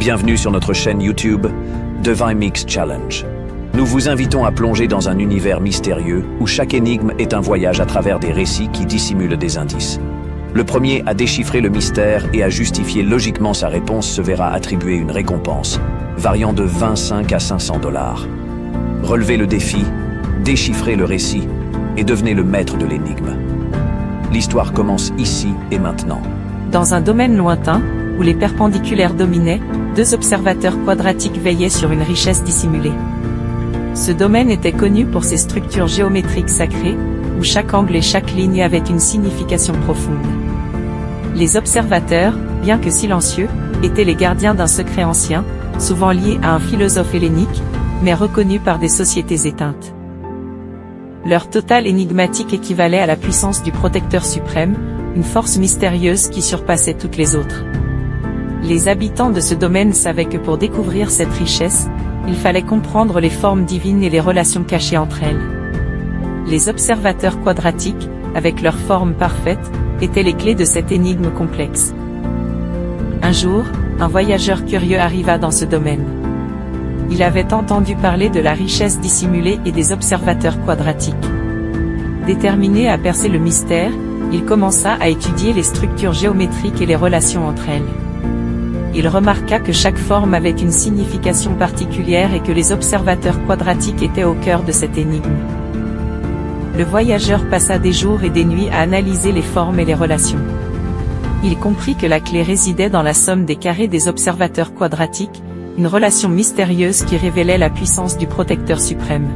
Bienvenue sur notre chaîne YouTube Divine Mix Challenge. Nous vous invitons à plonger dans un univers mystérieux où chaque énigme est un voyage à travers des récits qui dissimulent des indices. Le premier à déchiffrer le mystère et à justifier logiquement sa réponse se verra attribuer une récompense, variant de 25 à 500 $. Relevez le défi, déchiffrez le récit et devenez le maître de l'énigme. L'histoire commence ici et maintenant. Dans un domaine lointain, où les perpendiculaires dominaient, deux observateurs quadratiques veillaient sur une richesse dissimulée. Ce domaine était connu pour ses structures géométriques sacrées, où chaque angle et chaque ligne avait une signification profonde. Les observateurs, bien que silencieux, étaient les gardiens d'un secret ancien, souvent lié à un philosophe hellénique, mais reconnu par des sociétés éteintes. Leur total énigmatique équivalait à la puissance du protecteur suprême, une force mystérieuse qui surpassait toutes les autres. Les habitants de ce domaine savaient que pour découvrir cette richesse, il fallait comprendre les formes divines et les relations cachées entre elles. Les observateurs quadratiques, avec leurs formes parfaites, étaient les clés de cette énigme complexe. Un jour, un voyageur curieux arriva dans ce domaine. Il avait entendu parler de la richesse dissimulée et des observateurs quadratiques. Déterminé à percer le mystère, il commença à étudier les structures géométriques et les relations entre elles. Il remarqua que chaque forme avait une signification particulière et que les observateurs quadratiques étaient au cœur de cette énigme. Le voyageur passa des jours et des nuits à analyser les formes et les relations. Il comprit que la clé résidait dans la somme des carrés des observateurs quadratiques, une relation mystérieuse qui révélait la puissance du protecteur suprême.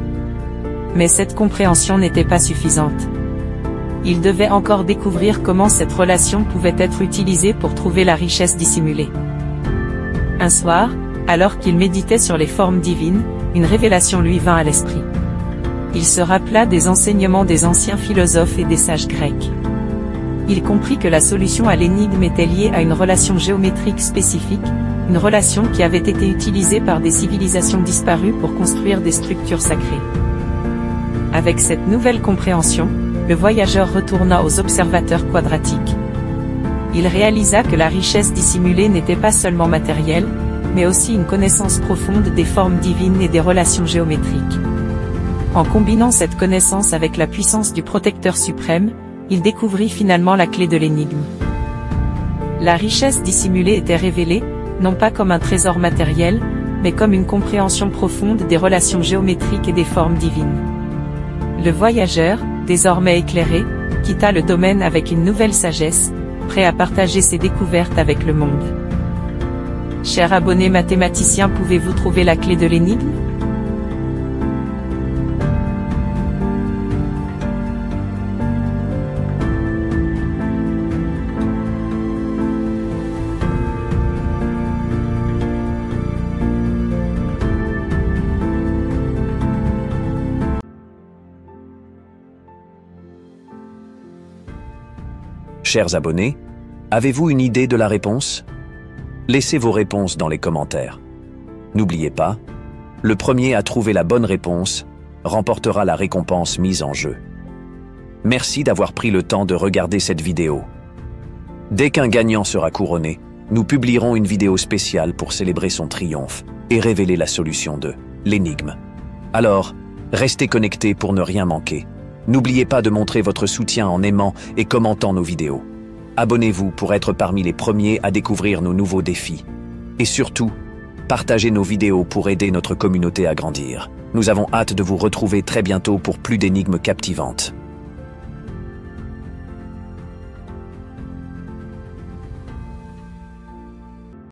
Mais cette compréhension n'était pas suffisante. Il devait encore découvrir comment cette relation pouvait être utilisée pour trouver la richesse dissimulée. Un soir, alors qu'il méditait sur les formes divines, une révélation lui vint à l'esprit. Il se rappela des enseignements des anciens philosophes et des sages grecs. Il comprit que la solution à l'énigme était liée à une relation géométrique spécifique, une relation qui avait été utilisée par des civilisations disparues pour construire des structures sacrées. Avec cette nouvelle compréhension, le voyageur retourna aux observateurs quadratiques. Il réalisa que la richesse dissimulée n'était pas seulement matérielle, mais aussi une connaissance profonde des formes divines et des relations géométriques. En combinant cette connaissance avec la puissance du protecteur suprême, il découvrit finalement la clé de l'énigme. La richesse dissimulée était révélée, non pas comme un trésor matériel, mais comme une compréhension profonde des relations géométriques et des formes divines. Le voyageur, désormais éclairé, quitta le domaine avec une nouvelle sagesse, prêt à partager ses découvertes avec le monde. Chers abonnés mathématiciens, pouvez-vous trouver la clé de l'énigme? Chers abonnés, avez-vous une idée de la réponse? Laissez vos réponses dans les commentaires. N'oubliez pas, le premier à trouver la bonne réponse remportera la récompense mise en jeu. Merci d'avoir pris le temps de regarder cette vidéo. Dès qu'un gagnant sera couronné, nous publierons une vidéo spéciale pour célébrer son triomphe et révéler la solution de l'énigme. Alors, restez connectés pour ne rien manquer. N'oubliez pas de montrer votre soutien en aimant et commentant nos vidéos. Abonnez-vous pour être parmi les premiers à découvrir nos nouveaux défis. Et surtout, partagez nos vidéos pour aider notre communauté à grandir. Nous avons hâte de vous retrouver très bientôt pour plus d'énigmes captivantes.